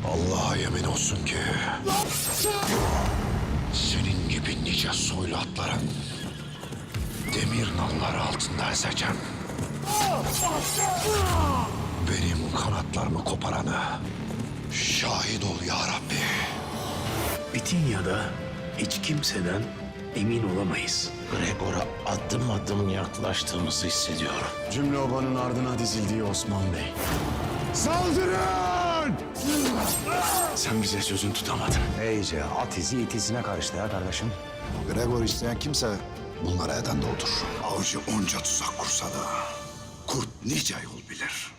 Allah'a yemin olsun ki senin gibi nice soylu atların demir nalları altında ezeceğim. Benim kanatlarımı koparanı şahit ol ya Rabbi. Bitinya'da hiç kimseden emin olamayız. Gregor'a adım adım yaklaştığımızı hissediyorum. Cümle obanın ardına dizildiği Osman Bey. Saldırın! Sen bize sözün tutamadın. İyice at izi it izine karıştı ya kardeşim. Gregor isteyen kimse bunlara eden de odur. Avcı onca tuzak kursa da kurt nice yol bilir.